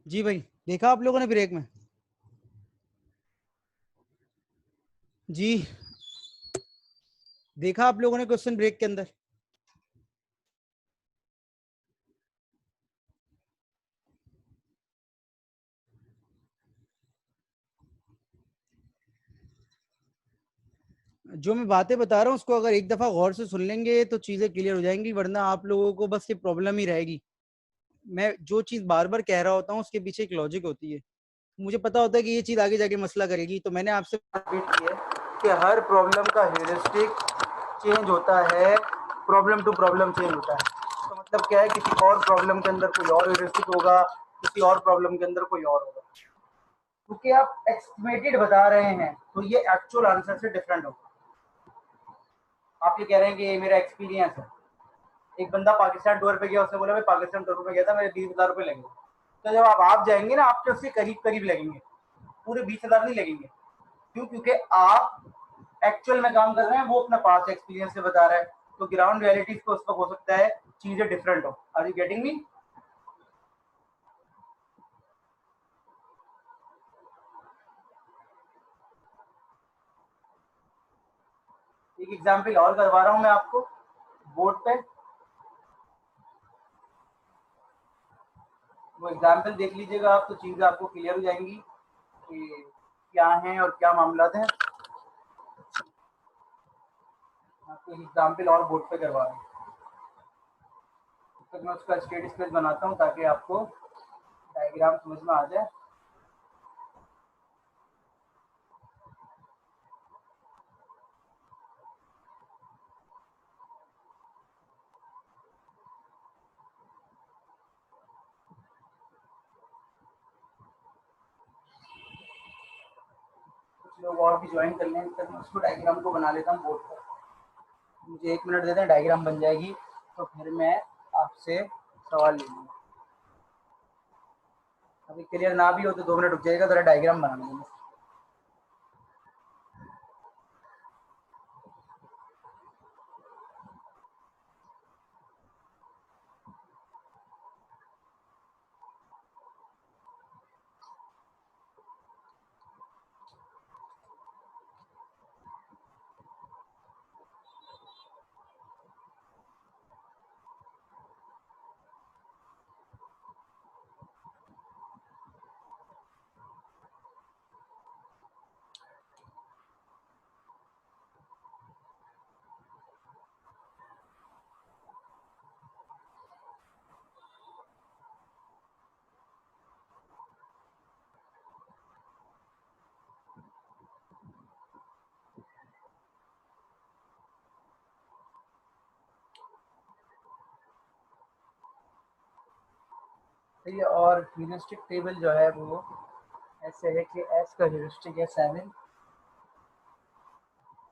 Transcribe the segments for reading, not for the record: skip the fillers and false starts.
जी भाई, देखा आप लोगों ने ब्रेक में? जी, देखा आप लोगों ने क्वेश्चन ब्रेक के अंदर? जो मैं बातें बता रहा हूँ उसको अगर एक दफा गौर से सुन लेंगे तो चीजें क्लियर हो जाएंगी, वरना आप लोगों को बस ये प्रॉब्लम ही रहेगी। मैं जो चीज बार बार कह रहा होता हूँ उसके पीछे एक लॉजिक होती है। मुझे पता होता है कि ये चीज आगे जाके मसला करेगी, तो मैंने आपसे रिपीट की है कि हर प्रॉब्लम का ह्यूरिस्टिक चेंज होता है, प्रॉब्लम टू प्रॉब्लम चेंज होता है। तो मतलब क्या है, किसी और प्रॉब्लम के अंदर कोई और ह्यूरिस्टिक होगा, किसी और प्रॉब्लम के अंदर कोई और होगा। क्योंकि आप एस्टिमेटेड बता रहे हैं तो ये एक्चुअल आंसर से डिफरेंट होगा। आप ये कह रहे हैं कि ये मेरा एक्सपीरियंस है। एक बंदा पाकिस्तान टूर पे गया, उसने बोला मैं पाकिस्तान टूर पे गया था, मेरे 20,000 रुपये लगे। तो जब आप जाएंगे ना, आपके उसके करीब करीब लगेंगे, पूरे 20,000 नहीं लगेंगे। क्यों? क्योंकि आप एक्चुअल में काम कर रहे हैं, वो अपना पास्ट एक्सपीरियंस से बता रहा है। तो ग्राउंड रियलिटीज को उस वक्त हो सकता है चीजें डिफरेंट हो। Are you getting me? एक एग्जाम्पल और करवा रहा हूं मैं आपको बोर्ड पे। वो एग्जाम्पल देख लीजिएगा आप, तो चीजें आपको क्लियर हो जाएंगी कि क्या है और क्या मामला है। आपको एक एग्जाम्पल और बोर्ड पे करवा रहा हूँ, तब तक मैं उसका स्टेटस पेज बनाता हूँ ताकि आपको डायग्राम समझ में आ जाए। कुछ लोग और भी ज्वाइन कर लें, तक मैं उसको डायग्राम को बना लेता हूँ बोर्ड पर। मुझे 1 मिनट देते हैं, डायग्राम बन जाएगी तो फिर मैं आपसे सवाल ले लूँगा। अभी क्लियर ना भी हो तो 2 मिनट रुक जाएगा, जरा डायग्राम बना लेंगे। ठीक है, और ह्यूरिस्टिक टेबल जो है वो ऐसे है कि एस का ह्यूरिस्टिक है 7,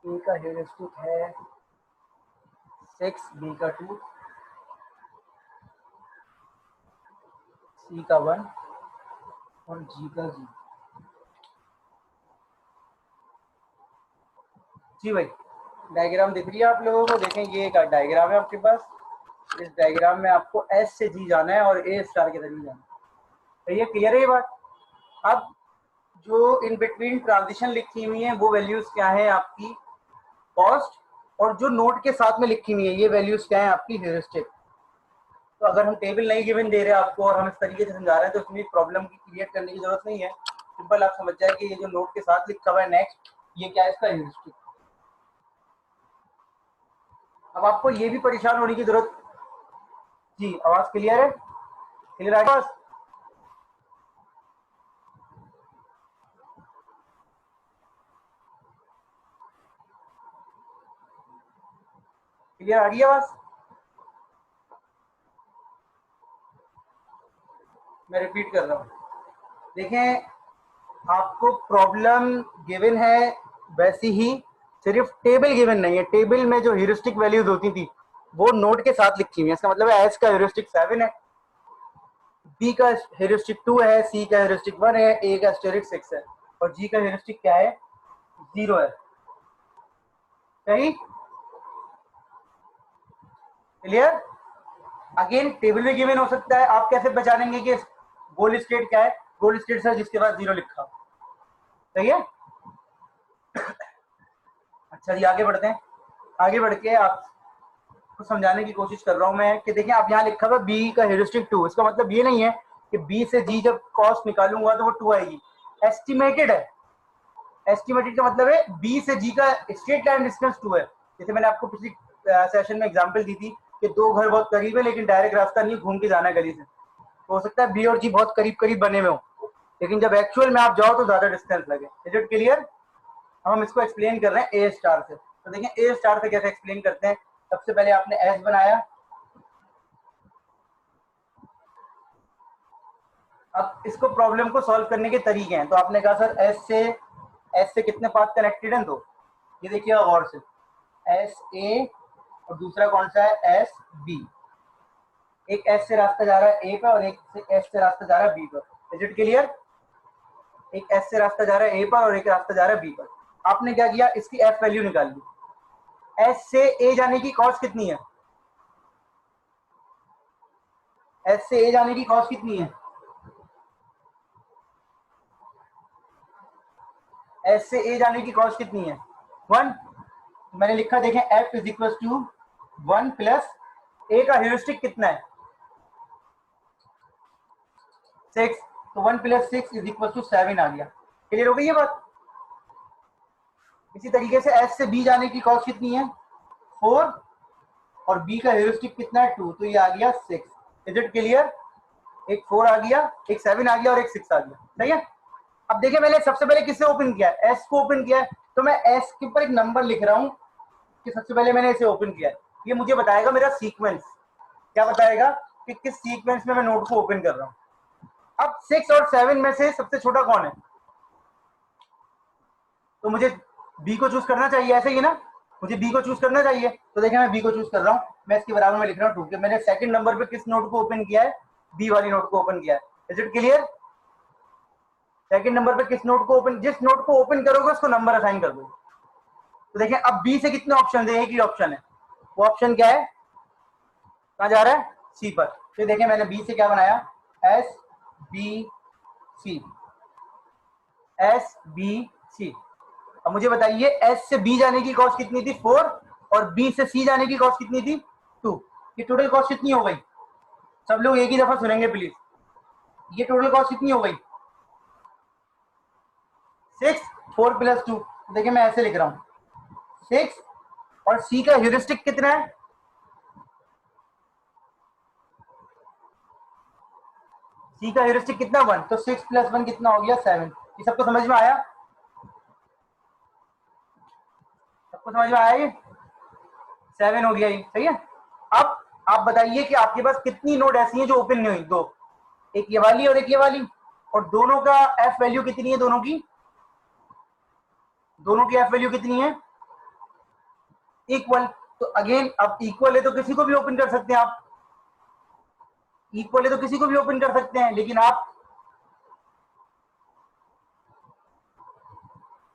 ए का ह्यूरिस्टिक है 6, बी का 2, सी का 1 और जी का 0। जी भाई, डायग्राम दिख रही है आप लोगों को? देखें, ये एक डायग्राम है आपके पास। इस डायग्राम में आपको एस से जी जाना है और ए स्टार के जरिए जाना है। तो ये क्लियर है ये बात? अब जो इन बिटवीन ट्रांजिशन लिखी हुई है वो वैल्यूज क्या है आपकी कॉस्ट, और जो नोट के साथ में लिखी हुई है ये वैल्यूज क्या है आपकी ह्यूरिस्टिक। तो अगर हम टेबल नहीं गिवन दे रहे हैं आपको और हम इस तरीके से समझा रहे हैं तो इसमें प्रॉब्लम की क्रिएट करने की जरूरत नहीं है। सिंपल आप समझ जाए कि ये जो नोट के साथ लिखा हुआ है नेक्स्ट, ये क्या है इसका ह्यूरिस्टिक। अब आपको ये भी परेशान होने की जरूरत। जी, आवाज क्लियर है? क्लियर है आवाज? क्लियर आ रही है आवाज? मैं रिपीट कर रहा हूँ। देखें, आपको प्रॉब्लम गिवन है वैसी ही, सिर्फ टेबल गिवन नहीं है। टेबल में जो ह्यूरिस्टिक वैल्यूज होती थी वो नोट के साथ लिखी हुई है। इसका मतलब है एस का ह्यूरिस्टिक 7 है, बी का ह्यूरिस्टिक 2 है, सी का ह्यूरिस्टिक 1 है, ए का ह्यूरिस्टिक 6 है और जी का ह्यूरिस्टिक क्या है? 0 है। सही? क्लियर? अगेन टेबल में गिवन हो सकता है, आप कैसे पहचानेंगे कि गोल स्टेट क्या है? गोल स्टेट सर जिसके पास 0 लिखा हो, सही है। अच्छा जी आगे बढ़ते हैं। आगे बढ़ के आपको समझाने की कोशिश कर रहा हूं मैं कि देखिए आप यहाँ लिखा हुआ बी का हेरिस्टिक 2, इसका मतलब ये नहीं है कि बी से जी जब कॉस्ट निकालूंगा तो वो 2 आएगी, एस्टिमेटेड है। एस्टिमेटेड का मतलब है बी से जी का स्ट्रेट लाइन डिस्टेंस 2 है। जैसे मैंने आपको पिछली सेशन में एग्जांपल दी थी कि दो घर बहुत करीब है लेकिन डायरेक्ट रास्ता नहीं, घूम के जाना है गली से, तो हो सकता है बी और जी बहुत करीब करीब बने हुए हो, लेकिन जब एक्चुअल में आप जाओ तो ज्यादा डिस्टेंस लगे। Is it clear? हम इसको एक्सप्लेन कर रहे हैं ए स्टार से। तो देखिए ए स्टार से कैसे एक्सप्लेन करते हैं। सबसे पहले आपने एस बनाया, अब इसको प्रॉब्लम को सॉल्व करने के तरीके हैं। तो आपने कहा सर एस से कितने पाथ कनेक्टेड हैं? तो ये देखिए गौर से, एस ए और दूसरा कौन सा है? S B. एक एस से रास्ता जा रहा है ए पर और एक से एस से रास्ता जा रहा है बी पर। Is it clear? एक एस से रास्ता जा रहा है ए पर और एक रास्ता जा रहा है बी पर। आपने क्या किया, इसकी एफ वैल्यू निकाल ली। एस से ए जाने की कॉस्ट कितनी है? एस से ए जाने की कॉस्ट कितनी है? एस से ए जाने की कॉस्ट कितनी है? 1। मैंने लिखा देखें F is equal to 1 plus A का ह्यूरिस्टिक कितना है? 6। तो 1 प्लस 6 इज इक्वल टू 7 आ गया। क्लियर हो गई ये बात? इसी तरीके से एस से बी जाने की कॉस्ट कितनी है? 4 और बी का ह्यूरिस्टिक कितना है? 2, तो ये आ गया 6। Is it clear? एक 4 आ गया, एक 7 आ गया और एक 6 आ गया, सही है। अब देखिए मैंने सबसे पहले किससे ओपन किया है? एस को ओपन किया है, तो मैं एस के ऊपर एक नंबर लिख रहा हूं कि सबसे पहले मैंने इसे ओपन किया है। ये मुझे बताएगा मेरा सीक्वेंस, क्या बताएगा कि किस सीक्वेंस में मैं नोड को ओपन कर रहा हूं। अब 6 और 7 में से सबसे छोटा कौन है? तो मुझे बी को चूज करना चाहिए, ऐसे ही ना, मुझे बी को चूज करना चाहिए। तो देखिए मैं बी को चूज कर रहा हूं, मैं इसके बराबर में लिख रहा हूं 2 कि मैंने सेकंड नंबर पे किस नोड को ओपन किया है? बी वाली नोड को ओपन किया है। Is it clear? Second number पे किस नोड को ओपन, जिस नोड को ओपन करोगे उसको नंबर असाइन कर दो। तो देखिए अब बी से कितने ऑप्शन है? एक ही ऑप्शन है, वो ऑप्शन क्या है? कहां जा रहा है? सी पर। तो देखिए मैंने बी से क्या बनाया? S B C, S B C. अब मुझे बताइए एस से बी जाने की कॉस्ट कितनी थी? 4 और बी से सी जाने की कॉस्ट कितनी थी? 2। ये टोटल कॉस्ट कितनी हो गई? सब लोग एक ही दफा सुनेंगे प्लीज, ये टोटल कॉस्ट कितनी हो गई? 6 4 प्लस 2। देखिए मैं ऐसे लिख रहा हूं 6 और सी का ह्यूरिस्टिक कितना है? सी का ह्यूरिस्टिक कितना? 1। तो 6 प्लस 1 कितना हो गया? 7। ये सबको समझ में आया? सबको समझ में आया? ये 7 हो गया, ये सही है। अब आप बताइए कि आपके पास कितनी नोड ऐसी हैं जो ओपन नहीं हुई? 2, एक ये वाली और एक ये वाली, और दोनों का एफ वैल्यू कितनी है? दोनों की एफ वैल्यू कितनी है? इक्वल। तो अगेन अब इक्वल है तो किसी को भी ओपन कर सकते हैं आप, इक्वल है तो किसी को भी ओपन कर सकते हैं, लेकिन आप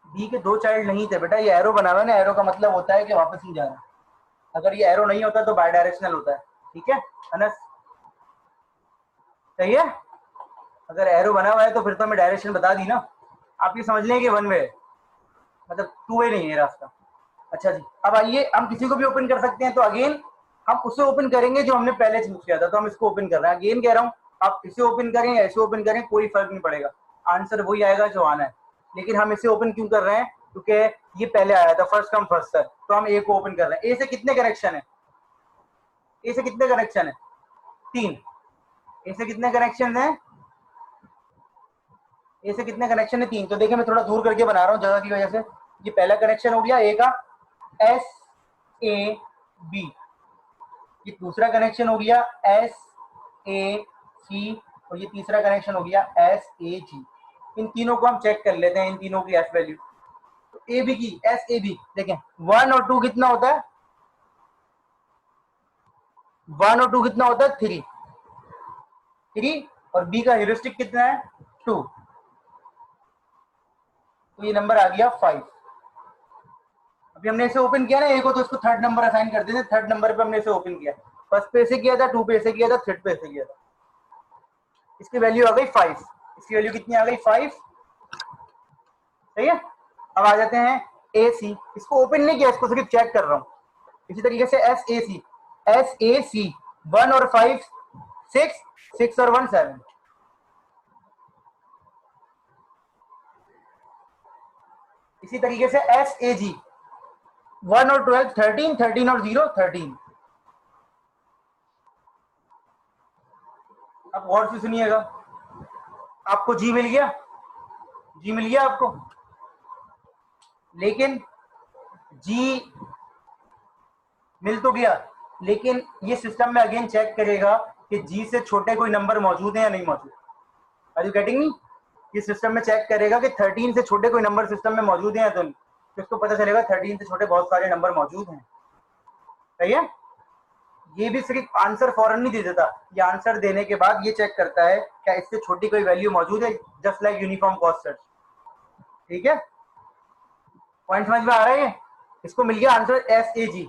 बी के 2 चाइल्ड नहीं थे बेटा। ये एरो बना हुआ है ना, एरो का मतलब होता है कि वापस नहीं जाना। अगर ये एरो नहीं होता तो बाय डायरेक्शनल होता है, ठीक है अनस? सही है। अगर एरो बना हुआ है तो फिर तो हमें डायरेक्शन बता दी ना। आप ये समझ लें कि 1 वे, मतलब 2 वे नहीं है रास्ता। अच्छा जी, अब आइए हम किसी को भी ओपन कर सकते हैं। तो अगेन हम उसे ओपन करेंगे जो हमने पहले चूज किया था, तो हम इसको ओपन कर रहे हैं। अगेन कह रहा हूँ, आप इसे ओपन करें या इसे ओपन करें कोई फर्क नहीं पड़ेगा, आंसर वही आएगा जो आना है। लेकिन हम इसे ओपन क्यों कर रहे हैं? क्योंकि ये पहले आया था, फर्स्ट कम फर्स्ट सर्व, तो हम ए को ओपन कर रहे हैं। ए से कितने कनेक्शन है? ए से कितने कनेक्शन है? 3। ए से कितने कनेक्शन है? ए से कितने कनेक्शन है? 3। तो देखिए मैं थोड़ा दूर करके बना रहा हूँ जगह की वजह से। ये पहला कनेक्शन हो गया ए का, एस ए बी। ये दूसरा कनेक्शन हो गया एस ए सी, और ये तीसरा कनेक्शन हो गया एस ए जी। इन तीनों को हम चेक कर लेते हैं, इन तीनों की एफ वैल्यू। तो ए बी की एस ए बी देखें, 1 और 2 कितना होता है? 1 और 2 कितना होता है? 3 और बी का ह्यूरिस्टिक कितना है? 2, तो ये नंबर आ गया 5। अभी हमने इसे ओपन किया ना ए को, तो इसको थर्ड नंबर असाइन कर देते हैं। थर्ड नंबर पे हमने इसे ओपन किया, फर्स्ट पे से किया था, 2 पे से किया था, थर्ड पे से किया था। इसकी वैल्यू आ गई 5, इसकी वैल्यू कितनी आ गई 5, सही है। अब आ जाते हैं ए सी, इसको ओपन नहीं किया, इसको सिर्फ चेक कर रहा हूँ। इसी तरीके से एस ए सी, 1 और 5 6, 6 और 1 7। इसी तरीके से एस ए जी, 1 और 12 13, 13 और 0 13। अब गौर से सुनिएगा, आपको जी मिल गया, जी मिल गया आपको, लेकिन जी मिल तो गया, लेकिन ये सिस्टम में अगेन चेक करेगा कि जी से छोटे कोई नंबर मौजूद है या नहीं मौजूद। Are you getting me? ये सिस्टम में चेक करेगा कि 13 से छोटे कोई नंबर सिस्टम में मौजूद है या तो नहीं, तो इसको पता चलेगा 13 से छोटे बहुत सारे नंबर मौजूद हैं, सही है। ये भी सिर्फ आंसर फौरन नहीं दे देता, ये आंसर देने के बाद ये चेक करता है क्या इससे छोटी कोई वैल्यू मौजूद है, just like uniform cost search. ठीक है, पॉइंट समझ में आ रहा है? ये इसको मिल गया आंसर एस ए जी।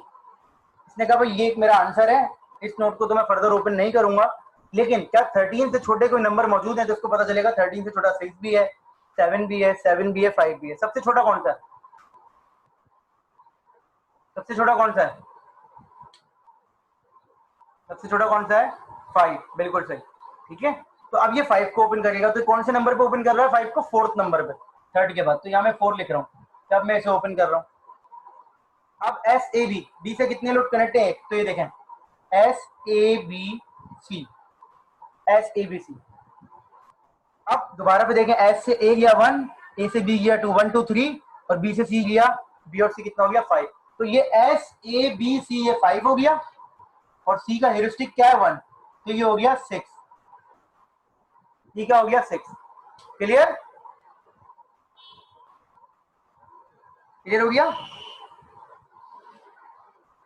इसने कहा भाई ये एक मेरा आंसर है, इस नोट को तो मैं फर्दर ओपन नहीं करूंगा, लेकिन क्या 13 से छोटे कोई नंबर मौजूद है, तो उसको पता चलेगा 13 से छोटा 6 भी है, 7 भी है, 7 भी है, 5 भी है। सबसे छोटा कौन सा है? सबसे छोटा कौन सा है? सबसे छोटा कौन सा है? 5, बिल्कुल सही। ठीक है, तो अब ये 5 को ओपन करेगा, तो कौन से नंबर पे ओपन कर रहा है? 5 को 4th नंबर पे, 3rd के बाद, तो यहाँ मैं 4 लिख रहा हूँ, तब मैं इसे ओपन कर रहा हूँ। अब एस ए बी, बी से कितने लोग कनेक्ट है? तो ये देखें S A B C, S A B C. अब दोबारा पे देखें, एस से ए गया 1, ए से बी गया 2, 1 2 3, और बी से सी गया, बी और सी कितना हो गया 5। तो ये एस ए बी सी ये 5 हो गया, और सी का हेरिस्टिक क्या है 1, तो ये हो गया 6। ये क्या हो गया 6। क्लियर? क्लियर हो गया?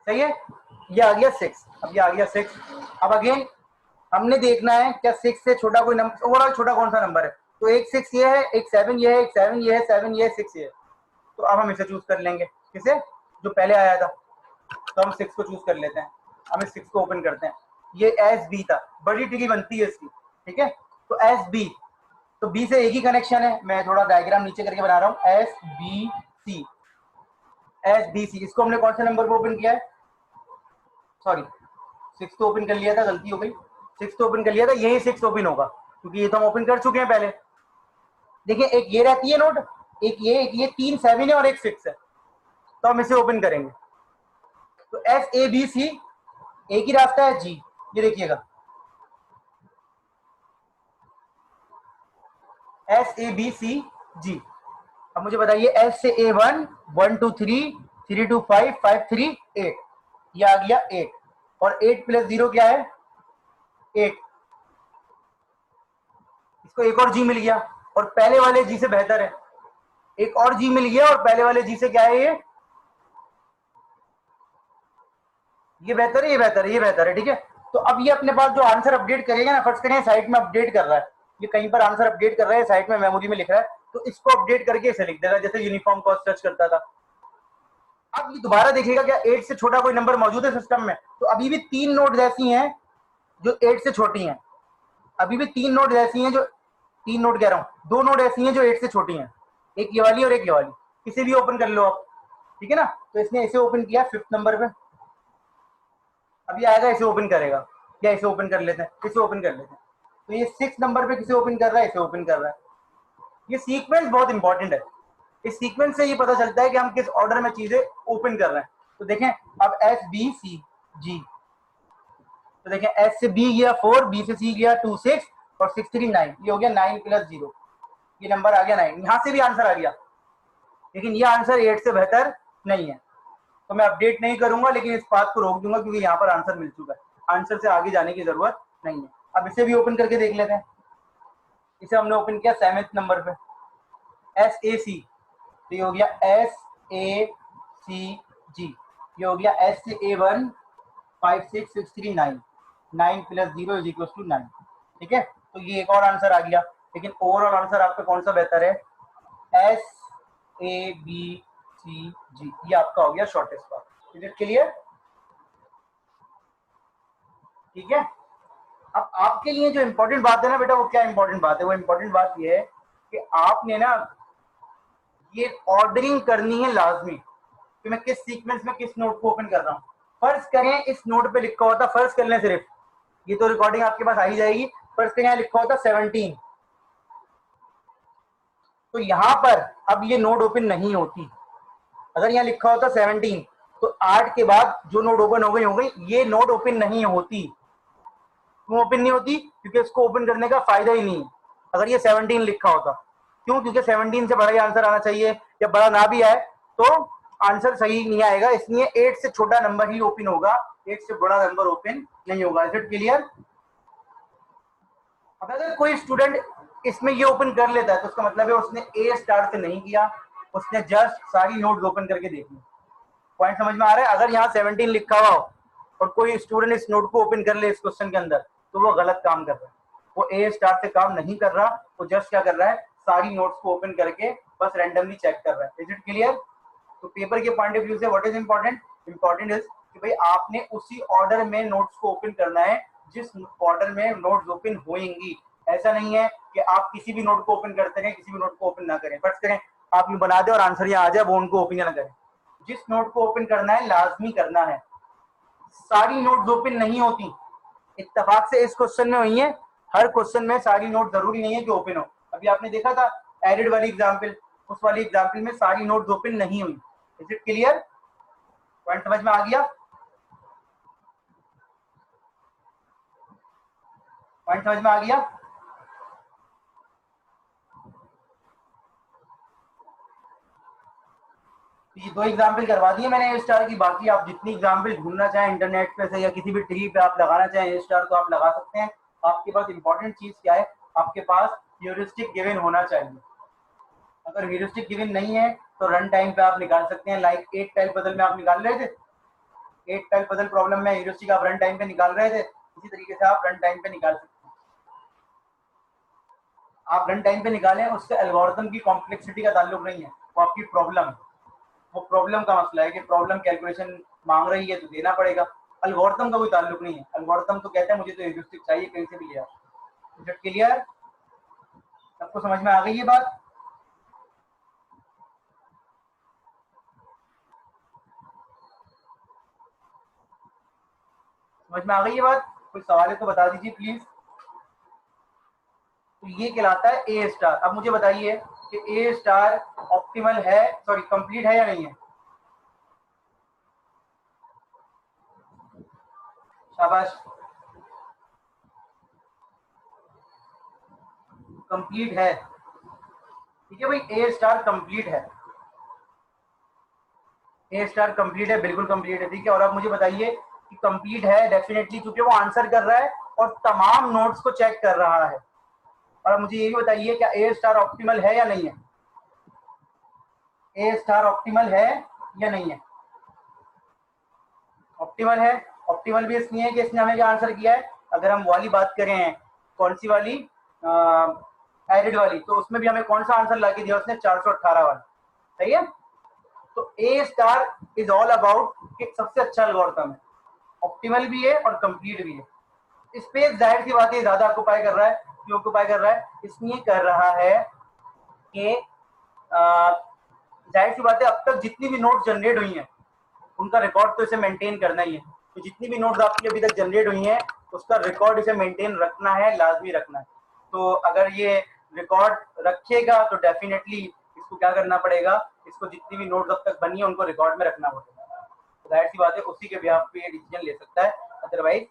सही है, ये आ गया 6। अब ये आ गया 6। अब अगेन हमने देखना है क्या 6 से छोटा कोई नंबर, ओवरऑल छोटा कौन सा नंबर है, तो एक 6 ये है, एक 7 ये है, एक 7 ये है, 7 ये है, 6 ये है। तो अब हम इसे चूज कर लेंगे, किसे? जो पहले आया था, तो हम 6 को चूज कर लेते हैं। हम इस 6 को ओपन करते हैं, ये एस बी था, बड़ी टिकी बनती है इसकी। ठीक है, तो एस बी, तो बी से एक ही कनेक्शन है, मैं थोड़ा डायग्राम नीचे करके बना रहा हूँ, S B C, S B C. इसको हमने कौन से नंबर पर ओपन किया है? सॉरी, 6 तो ओपन कर लिया था, गलती हो गई, 6 तो ओपन कर लिया था, यही 6 ओपन होगा, क्योंकि ये तो हम ओपन कर चुके हैं पहले। देखिए एक ये रहती है नोट, एक ये 3 7 है और एक 6 है, तो हम इसे ओपन करेंगे। तो एस ए बी सी, एक ही रास्ता है जी, ये देखिएगा एस ए बी सी जी। अब मुझे बताइए एस से ए 1, 1 2 3, 3 2 5, 5 3 8, ये आ गया 8, और 8 प्लस 0 क्या है? 8। इसको एक और जी मिल गया, और पहले वाले जी से बेहतर है, एक और जी मिल गया, और पहले वाले जी से क्या है? ये बेहतर है, ये बेहतर है, ये बेहतर है। ठीक है, तो अब ये अपने पास जो आंसर अपडेट करेगा ना, फर्स्ट करें साइड में अपडेट कर रहा है, ये कहीं पर आंसर अपडेट कर रहा है, साइड में मेमोरी में लिख रहा है, तो इसको अपडेट करके इसे लिख देगा, जैसे यूनिफॉर्म कॉस्ट सर्च करता था। अब ये दोबारा देखेगा क्या 8 से छोटा कोई नंबर मौजूद है सिस्टम में, तो अभी भी 3 नोड्स ऐसी हैं जो 8 से छोटी हैं, अभी भी 3 नोड्स ऐसी हैं जो, 3 नोड कह रहा हूँ, 2 नोड ऐसी हैं जो 8 से छोटी हैं, एक ये वाली और एक ये वाली, किसी भी ओपन कर लो आप। ठीक है ना, तो इसने इसे ओपन किया 5th नंबर पे, अभी आएगा इसे ओपन करेगा, क्या इसे ओपन कर लेते हैं, इसे ओपन कर लेते हैं। तो ये 6 नंबर पे किसे ओपन कर रहा है? इसे ओपन कर रहा है। ये सीक्वेंस बहुत इंपॉर्टेंट है, इस सीक्वेंस से ये पता चलता है कि हम किस ऑर्डर में चीजें ओपन कर रहे हैं। तो देखें अब एस बी सी जी, तो देखें एस से बी गया 4, बी से सी गया 2 6, और 6 3 9, ये हो गया 9 प्लस 0, ये नंबर आ गया 9। यहां से भी आंसर आ गया, लेकिन ये आंसर 8 से बेहतर नहीं है, तो मैं अपडेट नहीं करूंगा, लेकिन इस बात को रोक दूंगा क्योंकि यहाँ पर आंसर मिल चुका है, आंसर से आगे जाने की जरूरत नहीं है। अब इसे भी ओपन करके देख लेते हैं, इसे हमने ओपन किया 7th नंबर पे, एस ए सी, तो ये हो गया एस ए सी जी, ये हो गया एस से ए 1, 5 6 6 3 9, 9 प्लस 0 इज इक्वल टू 9। ठीक है, तो ये एक और आंसर आ गया, लेकिन ओवरऑल आंसर आपका कौन सा बेहतर है? एस ए बी सी जी, ये आपका हो गया shortest path. Is it clear? ठीक है, अब आपके लिए जो इंपॉर्टेंट बात है ना बेटा, वो क्या इंपॉर्टेंट बात है? वो इंपॉर्टेंट बात ये है कि आपने ना ये ऑर्डरिंग करनी है लाजमी कि मैं किस सीक्वेंस में किस नोट को ओपन कर रहा हूँ। फर्ज करें इस नोट पे लिखा होता, फर्ज कर लें सिर्फ, ये तो रिकॉर्डिंग आपके पास आ ही जाएगी, फर्ज करें यहाँ लिखा होता 17, तो यहाँ पर अब ये नोट ओपन नहीं होती। अगर यहाँ लिखा होता 17 तो 8 के बाद जो नोट ओपन हो गई, ये नोट ओपन नहीं होती। क्यों ओपन नहीं होती? क्योंकि इसको ओपन करने का फायदा ही नहीं है अगर ये 17 लिखा होता। क्यों? क्योंकि 17 से बड़ा ही आंसर आना चाहिए, या बड़ा ना भी आए तो आंसर सही नहीं आएगा, इसलिए 8 से छोटा नंबर ही ओपन होगा, 8 से बड़ा नंबर ओपन नहीं होगा। Is it clear? अब अगर कोई स्टूडेंट इसमें ये ओपन कर लेता है तो उसका मतलब है उसने ए स्टार से नहीं किया, उसने जस्ट सारी नोट्स ओपन करके देख ली। पॉइंट समझ में आ रहा है? अगर यहाँ 17 लिखा हुआ हो और कोई स्टूडेंट इस नोट को ओपन कर ले इस क्वेश्चन के अंदर, तो वो गलत काम कर रहा है, वो ए स्टार से काम नहीं कर रहा, वो जस्ट क्या कर रहा है, सारी नोट्स को ओपन करके बस रैंडमली चेक कर रहा है। Is it clear? तो पेपर के पॉइंट ऑफ व्यू से what is important? Important is कि भाई आपने उसी ऑर्डर में नोट्स को ओपन करना है जिस ऑर्डर में नोट्स ओपन होंगी। ऐसा नहीं है कि आप किसी भी नोट को ओपन करते रहें, किसी भी नोट को ओपन ना करें। फर्ज करें आप ये बना दे और आंसर यहाँ आ जाए, वो उनको ओपन ना करें। जिस नोट को ओपन करना है लाजमी करना है। सारी नोट्स ओपन नहीं होती, इत्तेफाक से इस क्वेश्चन में हुई है, हर क्वेश्चन में सारी नोट जरूरी नहीं है कि ओपन हो। अभी आपने देखा था एडिड वाली एग्जाम्पल, उस वाली एग्जाम्पल में सारी नोट्स ओपन नहीं हुई। Is it clear? पॉइंट समझ में आ गया? पॉइंट समझ में आ गया? ये दो एग्जाम्पल करवा दिए मैंने ए स्टार की, बाकी आप जितनी एग्जाम्पल ढूंढना चाहें इंटरनेट पे से या किसी भी ट्री पे आप लगाना चाहें ए स्टार, तो आप लगा सकते हैं। आपके पास इंपॉर्टेंट चीज क्या है? आपके पास ह्यूरिस्टिक गिवन होना चाहिए। अगर ह्यूरिस्टिक गिवन नहीं है तो रन टाइम पे आप निकाल सकते हैं। लाइक 8 टाइप बदल में आप निकाल रहे थे, 8 टाइप बदल प्रॉब्लम में ह्यूरिस्टिक आप रन टाइम पे निकाल रहे थे, इसी तरीके से आप रन टाइम पे निकाल सकते हैं। आप रन टाइम पे निकालें, उससे एल्गोरिथम की कॉम्प्लेक्सिटी का ताल्लुक नहीं है, वो आपकी प्रॉब्लम है, वो प्रॉब्लम का मसला है कि प्रॉब्लम कैलकुलेशन मांग रही है तो देना पड़ेगा। एल्गोरिथम का कोई ताल्लुक नहीं है, एल्गोरिथम तो कहता है मुझे तो ह्यूरिस्टिक चाहिए, कहीं से भी ले आओ। क्लियर? सबको समझ में आ गई ये बात? समझ में आ गई ये बात? कोई सवाल है तो बता दीजिए प्लीज। तो ये कहलाता है ए स्टार। अब मुझे बताइए कि ए स्टार ऑप्टिमल है, सॉरी कंप्लीट है या नहीं है? शाबाश, कंप्लीट है। ठीक है भाई, ए स्टार कंप्लीट है, ए स्टार कंप्लीट है, बिल्कुल कंप्लीट है। ठीक है, और अब मुझे बताइए कि कंप्लीट है डेफिनेटली, क्योंकि वो आंसर कर रहा है और तमाम नोट्स को चेक कर रहा है। और अब मुझे ये भी बताइए क्या ए स्टार ऑप्टिमल है या नहीं है? ए स्टार ऑप्टिमल है या नहीं है? ऑप्टिमल है। ऑप्टिमल भी इसलिए है कि इसने हमें क्या आंसर किया है। अगर हम वाली बात करें, कौन सी वाली, एरिड वाली, तो उसमें भी हमें कौन सा आंसर ला के दिया उसने? 418 वाला। सही है। तो ए स्टार इज ऑल अबाउट कि सबसे अच्छा एल्गोरिथम है, ऑप्टिमल भी है और कंप्लीट भी है। इस पे जाहिर सी बात है ज्यादा ऑक्यूपाई कर रहा है। क्यों ऑक्यूपाई कर रहा है? इसलिए कर रहा है कि जाहिर सी बात है अब तक जितनी भी नोट जनरेट हुई हैं उनका रिकॉर्ड तो इसे मेंटेन करना ही है। तो जितनी भी नोट्स आपकी अभी तक जनरेट हुई हैं उसका रिकॉर्ड इसे मेंटेन रखना है, लाजमी रखना है। तो अगर ये रिकॉर्ड रखेगा तो डेफिनेटली इसको क्या करना पड़ेगा, इसको जितनी भी नोट्स अब तक बनी है उनको रिकॉर्ड में रखना पड़ेगा। तो जाहिर सी बात है उसी के बिहाफ पे ये डिसीजन ले सकता है, अदरवाइज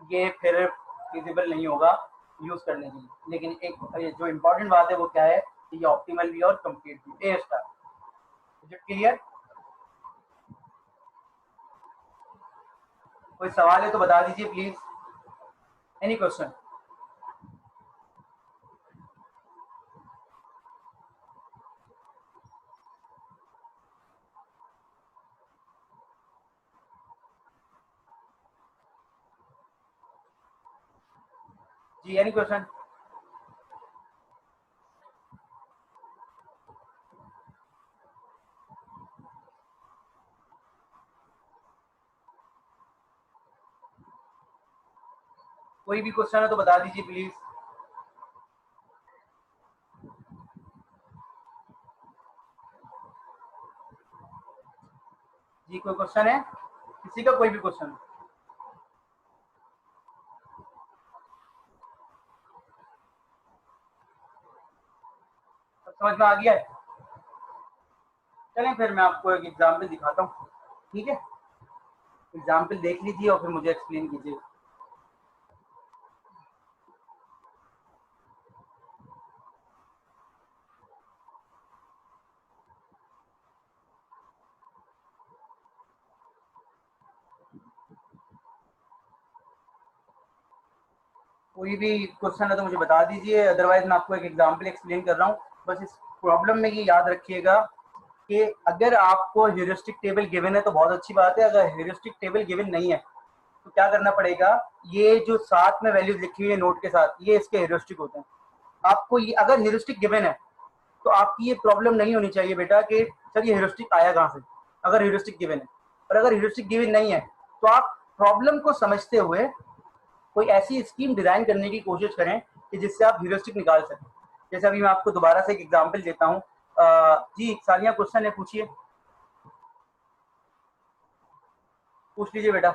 ये फिर फिजिबल नहीं होगा यूज करने के लिए। लेकिन एक जो इम्पोर्टेंट बात है वो क्या है कि ये ऑप्टिमल भी और कंप्लीट भी। A star. Is it clear? कोई सवाल है तो बता दीजिए प्लीज। Any question? जी, एनी क्वेश्चन? कोई भी क्वेश्चन है तो बता दीजिए प्लीज। जी कोई क्वेश्चन है किसी का, कोई भी क्वेश्चन? सब समझ में आ गया है? चलें फिर मैं आपको एक एग्जाम्पल दिखाता हूँ, ठीक है? एग्जाम्पल देख लीजिए और फिर मुझे एक्सप्लेन कीजिए। कोई भी क्वेश्चन है तो मुझे बता दीजिए, अदरवाइज मैं आपको एक एग्जाम्पल एक्सप्लेन कर रहा हूँ। बस इस प्रॉब्लम में ये याद रखिएगा कि अगर आपको ह्यूरिस्टिक टेबल गिवन है तो बहुत अच्छी बात है, अगर ह्यूरिस्टिक टेबल गिवन नहीं है तो क्या करना पड़ेगा, ये जो साथ में वैल्यूज लिखी हुई है नोट के साथ, ये इसके ह्यूरिस्टिक होते हैं। आपको ये अगर ह्यूरिस्टिक गिवन है तो आपकी ये प्रॉब्लम नहीं होनी चाहिए बेटा कि सर ये ह्यूरिस्टिक आया कहाँ से, अगर ह्यूरिस्टिक गिवन है। और अगर ह्यूरिस्टिक गिवन नहीं है तो आप प्रॉब्लम को समझते हुए कोई ऐसी स्कीम डिजाइन करने की कोशिश करें कि जिससे आप ह्यूरिस्टिक निकाल सकें। जैसे अभी मैं आपको दोबारा से एक एग्जांपल देता हूँ। जी सालिया क्वेश्चन है, पूछिए, पूछ लीजिए बेटा।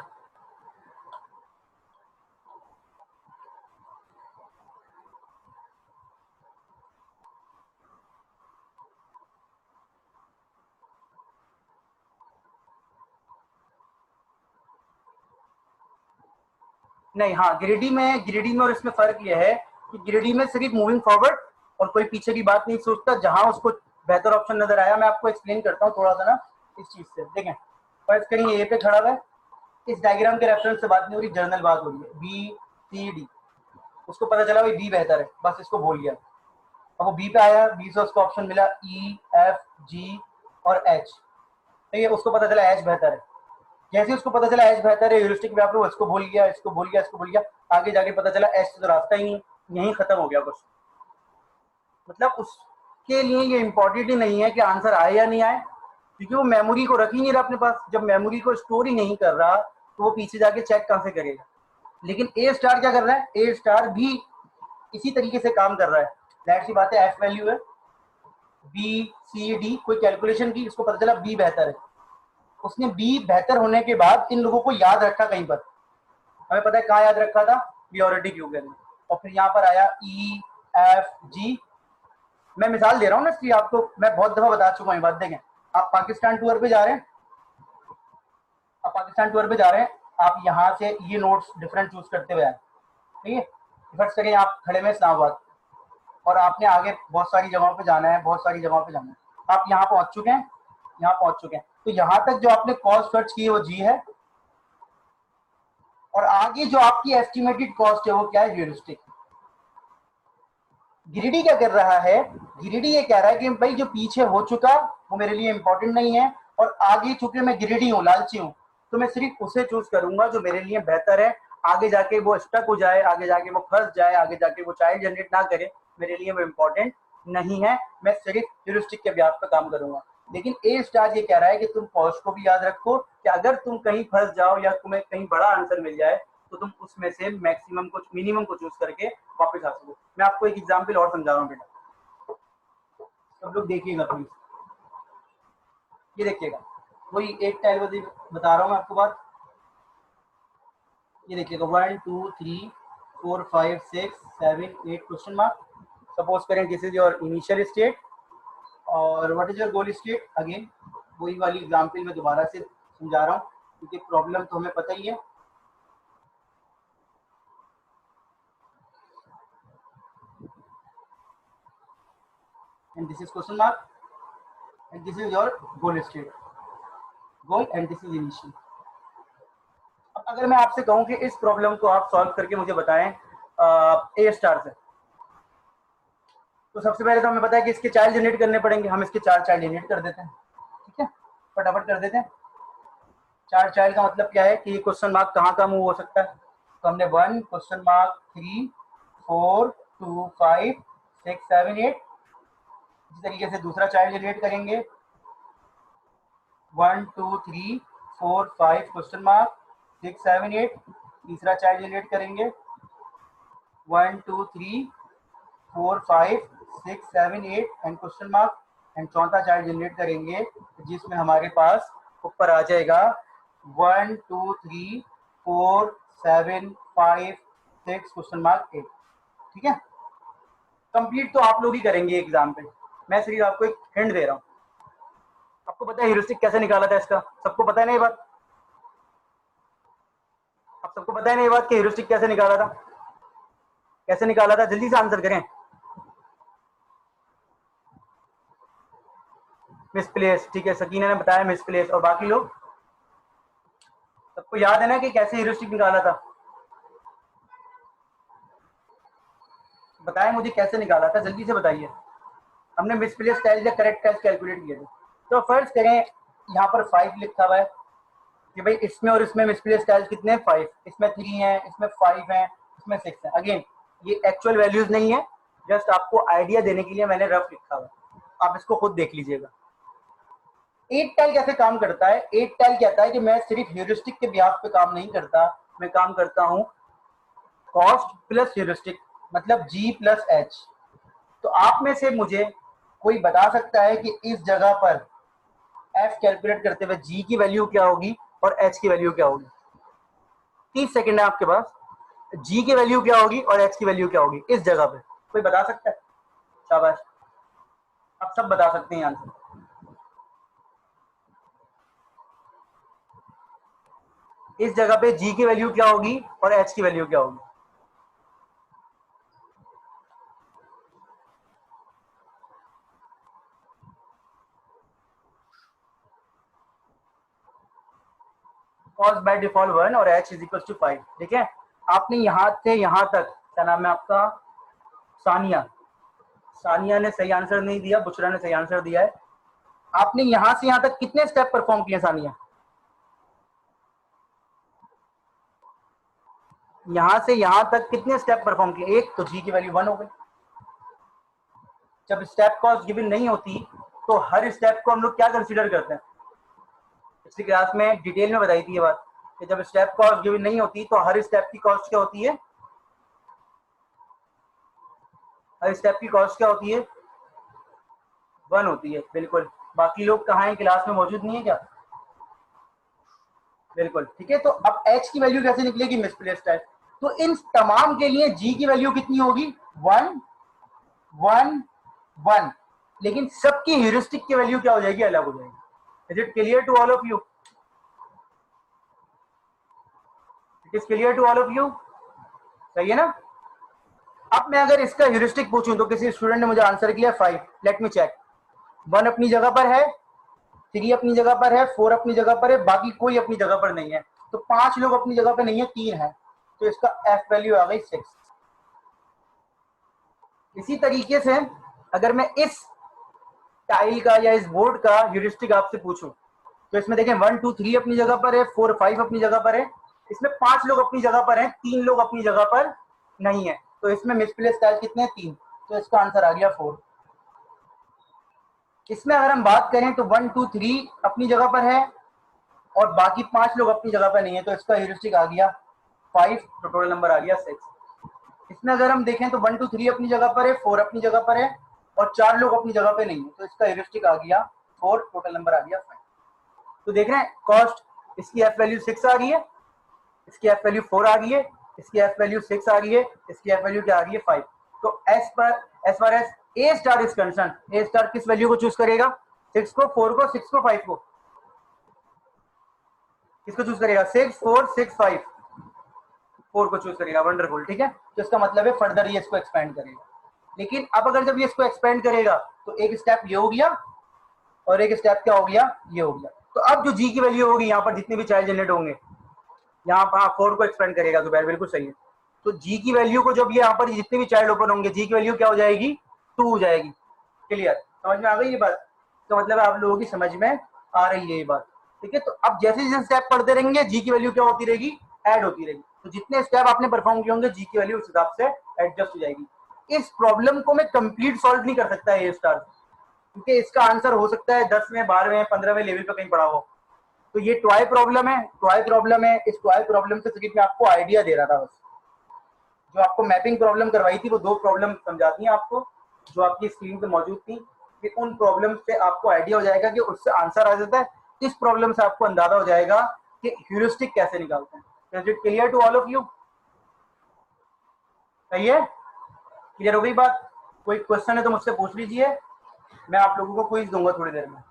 नहीं, हाँ गिरिडी में और इसमें फर्क यह है कि गिरिडी में सिर्फ मूविंग फॉरवर्ड और कोई पीछे की बात नहीं सोचता। जहां उसको बेहतर ऑप्शन नजर आया, मैं आपको एक्सप्लेन करता हूँ थोड़ा सा ना इस चीज से। देखें, फर्ज करिए ए पे खड़ा हुआ है, इस डायग्राम के रेफरेंस से बात नहीं हो रही, जर्नल बात हो रही है, बी सी डी। उसको पता चला भाई बी बेहतर है, बस इसको बोल लिया। अब वो बी पे आया, बी से उसको ऑप्शन मिला ई एफ जी और एच, ठीक है? उसको पता चला एच बेहतर है। जैसे उसको पता चला एच बेहतर है, ह्यूरिस्टिक मैप में इसको भूल गया, इसको भूल गया, इसको भूल गया, आगे जाके पता चला एच तो रास्ता ही नहीं, यहीं खत्म हो गया कुछ। मतलब उसके लिए ये इंपॉर्टेंट ही नहीं है कि आंसर आए या नहीं आए, क्योंकि वो मेमोरी को रख ही नहीं रहा अपने पास। जब मेमोरी को स्टोर ही नहीं कर रहा तो वो पीछे जाके चेक कहां से करेगा। लेकिन ए स्टार क्या कर रहा है, ए स्टार भी इसी तरीके से काम कर रहा है। जाहिर सी बात है एफ वैल्यू है, बी सी डी, कोई कैलकुलेशन की, उसको पता चला बी बेहतर है। उसने बी बेहतर होने के बाद इन लोगों को याद रखा कहीं पर, हमें पता है कहाँ याद रखा था, प्योरिटी क्यू के अंदर। और फिर यहाँ पर आया ई एफ जी। मैं मिसाल दे रहा हूँ ना इसलिए, आपको मैं बहुत दफा बता चुका हूँ बात। देखें, आप पाकिस्तान टूर पे जा रहे हैं, आप पाकिस्तान टूर पे जा रहे हैं, आप यहाँ से ये नोट्स डिफरेंट चूज करते हुए आए, ठीक है? फर्स्ट करें आप खड़े में इस्लामाबाद, और आपने आगे बहुत सारी जगहों पे जाना है, बहुत सारी जगहों पे जाना है। आप यहाँ पहुंच चुके हैं, यहाँ पहुंच चुके हैं, तो यहाँ तक जो आपने कॉस्ट सर्च की है वो जी है, और आगे जो आपकी एस्टिमेटेड कॉस्ट है वो क्या है, ह्यूरिस्टिक। गिरिडी क्या कर रहा है, गिरिडी ये कह रहा है कि भाई जो पीछे हो चुका वो मेरे लिए इंपॉर्टेंट नहीं है, और आगे चूंकि मैं गिरिडी हूँ, लालची हूँ, तो मैं सिर्फ उसे चूज करूंगा जो मेरे लिए बेहतर है। आगे जाके वो स्टक हो जाए, आगे जाके वो फंस जाए, आगे जाके वो चाइल्ड जनरेट ना करे, मेरे लिए वो इंपॉर्टेंट नहीं है। मैं सिर्फ ह्यूरिस्टिक के ब्याज पर काम करूंगा। लेकिन ए स्टार ये कह रहा है कि तुम कॉस्ट को भी याद रखो, कि अगर तुम कहीं फंस जाओ या तुम्हें कहीं बड़ा आंसर मिल जाए तो तुम उसमें से मैक्सिमम को, मिनिमम को चूज करके वापस आ सको। मैं आपको एक एग्जांपल और समझा रहा हूँ बेटा, सब लोग देखिएगा प्लीज। ये देखिएगा, वही एक टाइल बता रहा हूँ मैं आपको बात। ये देखिएगा 1 2 3 4 5 6 7 8 क्वेश्चन मार्क। सपोज करें this is your initial state और what is your goal state. Again वही वाली एग्जांपल मैं दोबारा से समझा रहा हूँ क्योंकि प्रॉब्लम तो हमें पता ही है। And this is question mark and this is your goal state, goal and this is initial. अब अगर मैं आपसे कहूं कि इस प्रॉब्लम को आप सॉल्व करके मुझे बताएं ए स्टार से, तो सबसे पहले तो हमें पता है कि इसके चाइल्ड जनरेट करने पड़ेंगे। हम इसके 4 चाइल्ड जनरेट कर देते हैं, ठीक है, फटाफट कर देते हैं। 4 चाइल्ड का मतलब क्या है कि ये क्वेश्चन मार्क कहाँ का मूव हो सकता है। तो हमने 1 क्वेश्चन मार्क 3 4 2 5 6 7 8। इसी तरीके से दूसरा चाइल्ड जनरेट करेंगे 1 2 3 4 5 क्वेश्चन मार्क 6 7 8। तीसरा चाइल्ड जनरेट करेंगे 1 2 3 4 5 6 7 8 एंड क्वेश्चन मार्क एंड चौथा चार्ट जनरेट करेंगे जिसमें हमारे पास ऊपर आ जाएगा 1 2 3 4 7 5 6 क्वेश्चन मार्क 8। ठीक है, कंप्लीट तो आप लोग ही करेंगे एग्जाम पे, मैं सिर्फ आपको एक हिंट दे रहा हूँ। आपको पता है ह्यूरिस्टिक कैसे निकाला था इसका? सबको पता है ना ये बात? आप सबको पता है ना ये बात कि ह्यूरिस्टिक कैसे निकाला था? कैसे निकाला था? जल्दी से आंसर करें। मिसप्लेस, ठीक है, सकीना ने बताया मिसप्लेस। और बाकी लोग सबको याद है ना कि कैसे ह्यूरिस्टिक निकाला था? बताएं मुझे कैसे निकाला था, जल्दी से बताइए। हमने मिसप्लेस टाइल्स या करेक्ट टाइल्स कैलकुलेट किए थे। तो फर्स्ट करें, यहाँ पर 5 लिखा हुआ है कि भाई इसमें और इसमें मिसप्लेस टाइल्स कितने हैं? 5। इसमें 3 है, इसमें 5 है, इसमें 6 है। अगेन ये एक्चुअल वैल्यूज नहीं है, जस्ट आपको आइडिया देने के लिए मैंने रफ लिखा हुआ है, आप इसको खुद देख लीजिएगा। 8 टाइल कैसे काम करता है? 8 टाइल कहता है कि मैं सिर्फ ह्यूरिस्टिक के ब्याज पे काम नहीं करता, मैं काम करता हूँ कॉस्ट प्लस ह्यूरिस्टिक, मतलब G प्लस H। तो आप में से मुझे कोई बता सकता है कि इस जगह पर F कैलकुलेट करते हुए G की वैल्यू क्या होगी और H की वैल्यू क्या होगी? 30 सेकंड है आपके पास। G की वैल्यू क्या होगी और H की वैल्यू क्या होगी इस जगह पे? कोई बता सकता है? शाबाश, आप सब बता सकते हैं आंसर। इस जगह पे G की वैल्यू क्या होगी और H की वैल्यू क्या होगी? कॉस बाय डिफॉल्ट 1 और H इज इक्वल टू 5। ठीक है, आपने यहाँ से यहाँ तक, क्या नाम है आपका? सानिया। सानिया ने सही आंसर नहीं दिया, बुशरा ने सही आंसर दिया है। आपने यहाँ से यहाँ तक कितने स्टेप परफॉर्म किए सानिया? यहाँ से यहाँ तक कितने स्टेप परफॉर्म किए? एक। तो G की वैल्यू 1 हो गई। जब स्टेप कॉस्ट गिवन नहीं होती तो हर स्टेप को हम लोग क्या कंसीडर करते हैं? पिछली क्लास में डिटेल में बताई थी ये बात कि जब स्टेप कॉस्ट गिवन नहीं होती तो हर स्टेप की कॉस्ट क्या होती है? हर स्टेप की कॉस्ट क्या होती है? 1 होती है। बिल्कुल। बाकी लोग कहाँ हैं? क्लास में मौजूद नहीं है क्या? बिल्कुल, ठीक है। तो अब H की वैल्यू कैसे निकलेगी? मिसप्लेस्ड है। तो इन तमाम के लिए G की वैल्यू कितनी होगी? 1 1 1। लेकिन सबकी ह्यूरिस्टिक की वैल्यू क्या हो जाएगी? अलग हो जाएगी। Is it clear to all of you? It is clear to all of you? सही है ना? अब मैं अगर इसका ह्यूरिस्टिक पूछूं तो किसी स्टूडेंट ने मुझे आंसर किया 5। Let me check. 1 अपनी जगह पर है, 3 अपनी जगह पर है, 4 अपनी जगह पर है, बाकी कोई अपनी जगह पर नहीं है। तो 5 लोग अपनी जगह पर नहीं है, 3 है। तो इसका F वैल्यू आ गई 6। इसी तरीके से अगर मैं इस टाइल का या इस बोर्ड का ह्यूरिस्टिक आपसे पूछूं तो इसमें देखें 1 2 3 अपनी जगह पर है, 4 5 अपनी जगह पर है। इसमें 5 लोग अपनी जगह पर हैं, 3 लोग अपनी जगह पर नहीं है। तो इसमें मिसप्लेस टाइल कितने? 3। तो इसका आंसर आ गया 4। इसमें अगर हम बात करें तो 1 2 3 अपनी जगह पर है और बाकी 5 लोग अपनी जगह पर नहीं है। तो इसका ह्यूरिस्टिक आ गया 5। तो टोटल नंबर आ गया 6। इसमें अगर हम देखें तो 1 2 3 अपनी जगह पर है, 4 अपनी जगह पर है और 4 लोग अपनी जगह पे नहीं है। तो इसका ह्यूरिस्टिक आ गया 4। टोटल नंबर आ गया 5। तो देख रहे हैं कॉस्ट, इसकी F वैल्यू 6 आ गई है, इसकी F वैल्यू 4 आ गई है, इसकी F वैल्यू 6 आ गई है, इसकी F वैल्यू क्या आ गई है? 5। तो as far as A star is concern, A star किस वैल्यू को चूज करेगा? 6 को, 4 को, 6 को, 5 को? किसको चूज करेगा? 6 4 6 5 4 को चूज करेगा। वंडरफुल, ठीक है। तो इसका मतलब है फर्दर ये इसको एक्सपेंड करेगा। लेकिन अब अगर जब ये इसको एक्सपेंड करेगा तो एक स्टेप ये हो गया और एक स्टेप क्या हो गया? ये हो गया। तो अब जो G की वैल्यू होगी, यहाँ पर जितने भी चाइल्ड जनरेट होंगे, यहाँ पर 4 को एक्सपेंड करेगा। जुबैर बिल्कुल सही है। तो G की वैल्यू को जब ये यहाँ पर जितने भी चाइल्ड ओपन होंगे, G की वैल्यू क्या हो जाएगी? 2 हो जाएगी। क्लियर? समझ में आ गई ये बात? तो मतलब आप लोगों की समझ में आ रही है ये बात, ठीक है। तो अब जैसे जैसे स्टेप पढ़ते रहेंगे G की वैल्यू क्या होती रहेगी? ऐड होती रहेगी। तो जितने स्टेप आपने परफॉर्म किए होंगे G की वैल्यू उस हिसाब से एडजस्ट हो जाएगी। इस प्रॉब्लम को मैं कंप्लीट सॉल्व नहीं कर सकता A स्टार, क्योंकि इसका आंसर हो सकता है 10वें 12वें 15वें लेवल पर कहीं पड़ा हो। तो ये टॉय प्रॉब्लम है, टॉय प्रॉब्लम है। इस टॉय प्रॉब्लम से सिर्फ मैं आपको आइडिया दे रहा था बस। जो आपको मैपिंग प्रॉब्लम करवाई थी वो 2 प्रॉब्लम समझाती हैं आपको, जो आपकी स्क्रीन पे मौजूद थी, कि उन प्रॉब्लम से आपको आइडिया हो जाएगा कि उससे आंसर आ जाता है। इस प्रॉब्लम से आपको अंदाजा हो जाएगा कि ह्यूरिस्टिक कैसे निकालते हैं। Is it clear to all of you? सही है, क्लियर हो गई बात? कोई क्वेश्चन है तो मुझसे पूछ लीजिए, मैं आप लोगों को क्विज दूंगा थोड़ी देर में।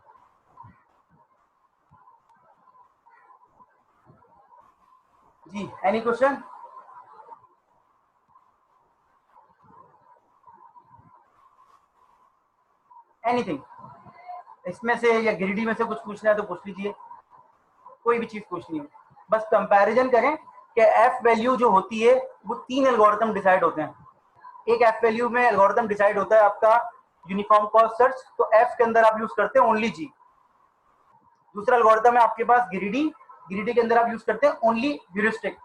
जी, एनी क्वेश्चन? एनीथिंग इसमें से या गिरिडी में से कुछ पूछना है तो पूछ लीजिए, कोई भी चीज पूछनी हो, बस कंपैरिजन करें कि एफ वैल्यू जो होती है वो 3 एल्गोरिथम डिसाइड होते हैं। एक एफ वैल्यू में एल्गोरिथम डिसाइड होता है आपका यूनिफॉर्म कॉस्ट सर्च, तो एफ के अंदर आप यूज करते हैं ओनली जी। दूसरा एल्गोरिथम है आपके पास गिरिडी, गिरिडी के अंदर आप यूज करते हैं ओनली ह्यूरिस्टिक।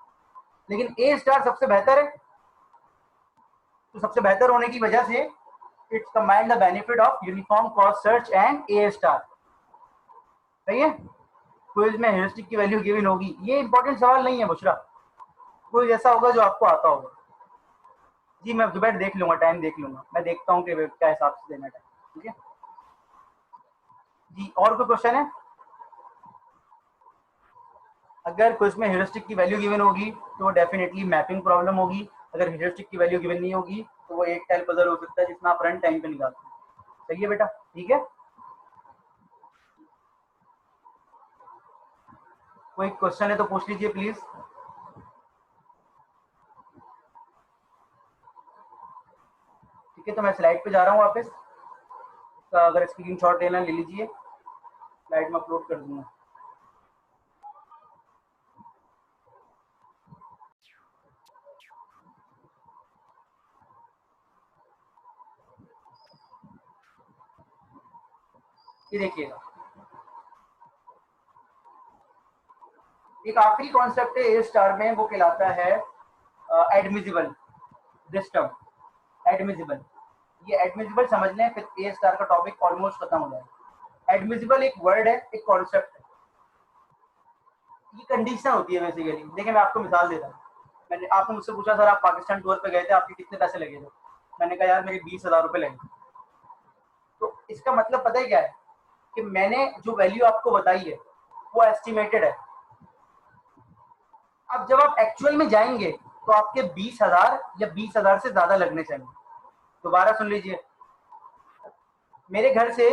लेकिन ए स्टार सबसे बेहतर है, तो सबसे बेहतर होने की वजह से it's combined the benefit of uniform cost search and A star. सही है, क्विज में ह्यूरिस्टिक की वैल्यू गिवन होगी, ये इंपॉर्टेंट सवाल नहीं है बुशरा, कोई ऐसा होगा जो आपको आता होगा। जी मैं जुबैर देख लूंगा, टाइम देख लूंगा, मैं देखता हूँ कि क्या हिसाब से देना टाइम। ठीक है जी, और कोई क्वेश्चन है? अगर क्विज में ह्यूरिस्टिक की वैल्यू गिवन होगी तो डेफिनेटली मैपिंग प्रॉब्लम होगी, अगर ह्यूरिस्टिक की वैल्यू गिवन नहीं होगी तो वो एक टाइल पजल हो सकता है जिसमें आप रन टाइम पे निकालते हैं। सही है बेटा, ठीक है। कोई क्वेश्चन है तो पूछ लीजिए प्लीज। ठीक है, तो मैं स्लाइड पे जा रहा हूँ वापस, तो अगर स्क्रीन शॉट लेना ले लीजिए, स्लाइड में अपलोड कर दूंगा। ये देखिएगा, एक आखिरी कॉन्सेप्ट है ए स्टार में, वो कहलाता है एडमिजिबल। दिस टर्म एडमिजिबल, ये एडमिजिबल समझ लें, फिर ए स्टार का टॉपिक ऑलमोस्ट खत्म हो जाएगा। एडमिजिबल एक वर्ड है, एक कॉन्सेप्ट है, ये कंडीशन होती है बेसिकली। देखिए मैं आपको मिसाल देता हूँ, मैंने आपने मुझसे पूछा सर आप पाकिस्तान टूर पे गए थे, आपके कितने पैसे लगे थे? मैंने कहा यार मेरे 20,000 रुपये लगे। तो इसका मतलब पता है क्या है, कि मैंने जो वैल्यू आपको बताई है वो एस्टिमेटेड है। अब जब आप एक्चुअल में जाएंगे तो आपके 20,000 या 20,000 से ज्यादा लगने चाहिए। दोबारा सुन लीजिए, मेरे घर से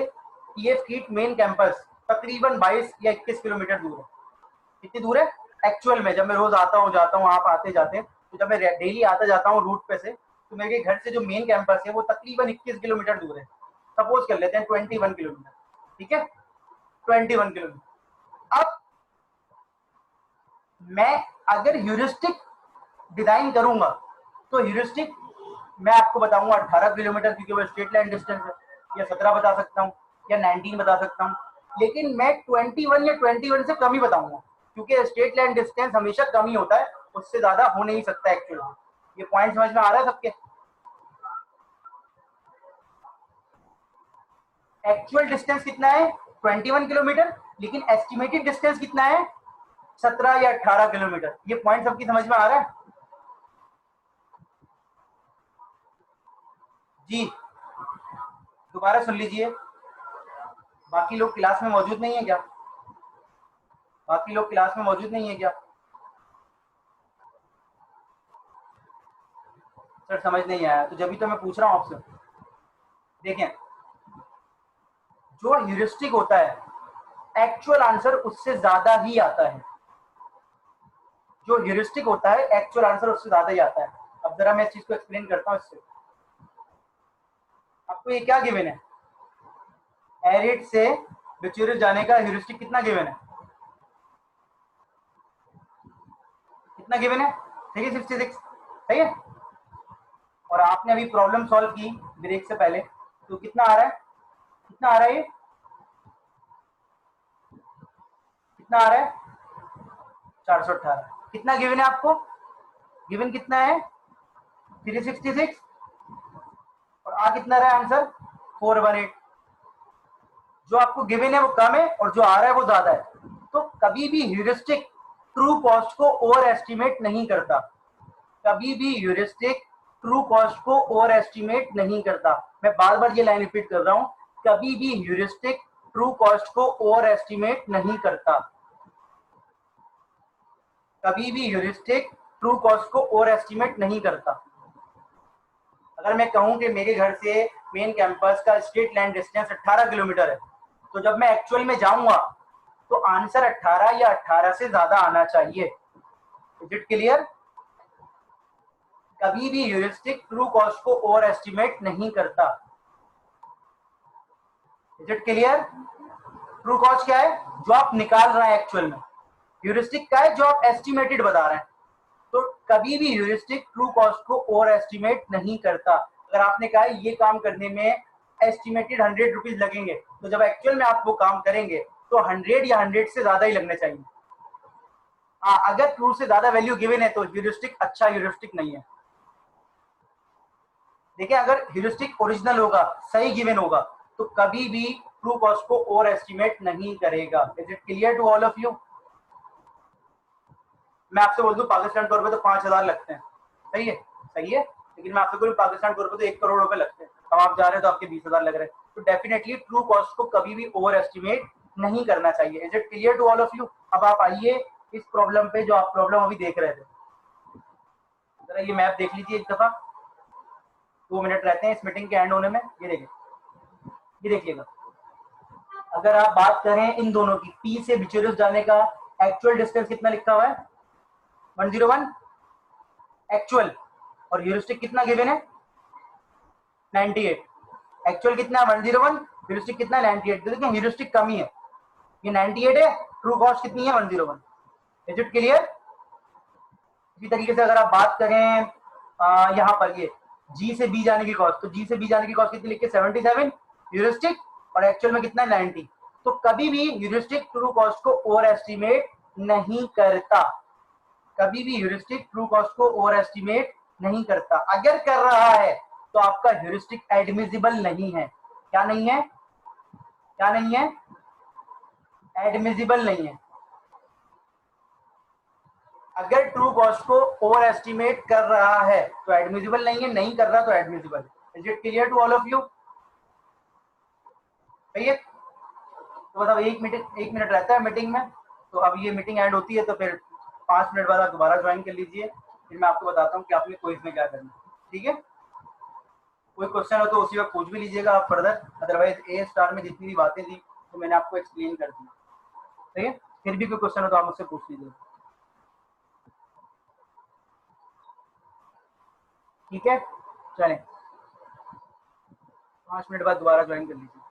टीएफ कीट मेन कैंपस तकरीबन 22 या 21 किलोमीटर दूर है। कितनी दूर है एक्चुअल में? जब मैं रोज आता हूँ जाता हूँ, आप आते जाते हैं, तो जब मैं डेली आता जाता हूँ रूट पे से, तो मेरे घर से जो मेन कैंपस है वो तकरीबन 21 किलोमीटर दूर है। सपोज कर लेते हैं 21 किलोमीटर, ठीक है, 21 किलोमीटर। अब मैं अगर ह्यूरिस्टिक डिजाइन करूंगा तो ह्यूरिस्टिक मैं आपको बताऊंगा 18 किलोमीटर, क्योंकि वो स्ट्रेट लाइन डिस्टेंस है, या 17 बता सकता हूँ, या 19 बता सकता हूँ, लेकिन मैं 21 या 21 से कम ही बताऊंगा, क्योंकि स्ट्रेट लाइन डिस्टेंस हमेशा कम ही होता है, उससे ज्यादा हो नहीं सकता एक्चुअल। ये पॉइंट समझ में आ रहा है सबके? एक्चुअल डिस्टेंस कितना है 21 किलोमीटर, लेकिन एस्टिमेटेड डिस्टेंस कितना है 17 या 18 किलोमीटर। ये पॉइंट सबकी समझ में आ रहा है? जी दोबारा सुन लीजिए, बाकी लोग क्लास में मौजूद नहीं है क्या? बाकी लोग क्लास में मौजूद नहीं है क्या? सर समझ नहीं आया, तो जब तो मैं पूछ रहा हूँ आपसे। देखें, जो ह्यूरिस्टिक होता है एक्चुअल आंसर उससे ज्यादा ही आता है। जो ह्यूरिस्टिक होता है एक्चुअल आंसर उससे ज्यादा ही आता है। अब जरा मैं इस चीज को एक्सप्लेन करता हूँ इससे। आपको ये क्या गिवन है, एरिड से बिचूरिस जाने का ह्यूरिस्टिक कितना गिवन है? कितना गिवन है? 366, सही है। और आपने अभी प्रॉब्लम सॉल्व की ब्रेक से पहले, तो कितना आ रहा है? कितना आ रहा है? ये कितना आ रहा है? 418। कितना गिवन है आपको? गिवन कितना है? 366। और आ कितना रहा है आंसर? 418। जो आपको गिवन है वो कम है और जो आ रहा है वो ज्यादा है। तो कभी भी ह्यूरिस्टिक ट्रू कॉस्ट को ओवर एस्टिमेट नहीं करता। कभी भी ह्यूरिस्टिक ट्रू कॉस्ट को ओवर एस्टिमेट नहीं करता। मैं बार बार ये लाइन रिपीट कर रहा हूं, कभी भी ह्यूरिस्टिक ट्रू कॉस्ट को ओवर एस्टिमेट नहीं करता। कभी भी ह्यूरिस्टिक ट्रू कॉस्ट को ओवर एस्टिमेट नहीं करता। अगर मैं कहूं कि मेरे घर से मेन कैंपस का स्ट्रेट लाइन डिस्टेंस 18 किलोमीटर है, तो जब मैं एक्चुअल में जाऊंगा तो आंसर 18 या 18 से ज्यादा आना चाहिए। Is it clear? कभी भी ह्यूरिस्टिक ट्रू कॉस्ट को ओवर एस्टिमेट नहीं करता। Is it clear? True cost क्या है? जो आप निकाल रहे हैं एक्चुअल में। ह्यूरिस्टिक क्या है? जो आप एस्टिमेटेड बता रहे हैं। तो कभी भी ह्यूरिस्टिक ट्रू कॉस्ट को ओवर एस्टिमेट नहीं करता। अगर आपने कहा ये काम करने में एस्टिमेटेड 100 रुपीज लगेंगे, तो जब एक्चुअल में आप वो काम करेंगे तो 100 या 100 से ज्यादा ही लगने चाहिए। अगर ट्रू से ज्यादा वैल्यू गिवन है तो ह्यूरिस्टिक अच्छा ह्यूरिस्टिक नहीं है। देखिए, अगर ह्यूरिस्टिक ओरिजिनल होगा, सही गिवन होगा, तो कभी भी ट्रू कॉस्ट को ओवर एस्टिमेट नहीं करेगा। Is it clear to all of you? मैं आपसे बोल दूं पाकिस्तान तौर पे तो 5,000 लगते हैं, सही है, सही है, लेकिन मैं आपसे बोलूं पाकिस्तान तौर पे तो 1 करोड़ रुपए लगते हैं। अब आप जा रहे हैं तो आपके 20,000 लग रहे हैं। तो डेफिनेटली ट्रू कॉस्ट को कभी भी ओवर एस्टिमेट नहीं करना चाहिए। Is it clear to all of you? अब आप आइए इस प्रॉब्लम पे, जो आप प्रॉब्लम अभी देख रहे थे, जरा ये मैप देख लीजिए एक दफा। 2 मिनट रहते हैं इस मीटिंग के एंड होने में। ये देखिए, ये देखिएगा, अगर आप बात करें इन दोनों की, पी से बिचोलियस जाने का एक्चुअल डिस्टेंस कितना लिखा हुआ है? 101 एक्चुअल, और ह्यूरिस्टिक कितना गिवन है? 98। एक्चुअल कितना है? 101। ह्यूरिस्टिक कितना है? 98। तो देखिए ह्यूरिस्टिक कम ही है, ये 98 है, ट्रू कॉस्ट कितनी है? 101। Is it clear? इसी तरीके से अगर आप बात करें यहाँ पर ये जी से बी जाने की कॉस्ट, तो जी से बी जाने की कॉस्ट कितनी लिख के? 77 ह्यूरिस्टिक, और एक्चुअल में कितना है? 90। तो कभी भी ह्यूरिस्टिक ट्रू कॉस्ट को ओवर एस्टिमेट नहीं करता। कभी भी ह्यूरिस्टिक ट्रू कॉस्ट को ओवर एस्टिमेट नहीं करता। अगर कर रहा है तो आपका ह्यूरिस्टिक एडमिसिबल नहीं है। क्या नहीं है? क्या नहीं है? एडमिसिबल नहीं है। अगर ट्रू कॉस्ट को ओवर एस्टिमेट कर रहा है तो एडमिसिबल नहीं है, नहीं कर रहा तो admissible. Is it clear to all of you? सही है। तो मतलब 1 मिनट रहता है मीटिंग में, तो अब ये मीटिंग एंड होती है तो फिर 5 मिनट बाद आप दोबारा ज्वाइन कर लीजिए, फिर मैं आपको बताता हूँ कि आपने क्विज में क्या करना है। ठीक है? कोई क्वेश्चन हो तो उसी वक्त पूछ भी लीजिएगा आप फर्दर, अदरवाइज ए स्टार में जितनी भी बातें थी तो मैंने आपको एक्सप्लेन कर दी। ठीक है? फिर भी कोई क्वेश्चन हो तो आप मुझसे पूछ लीजिए। ठीक है, चलें 5 मिनट बाद दोबारा ज्वाइन कर लीजिए।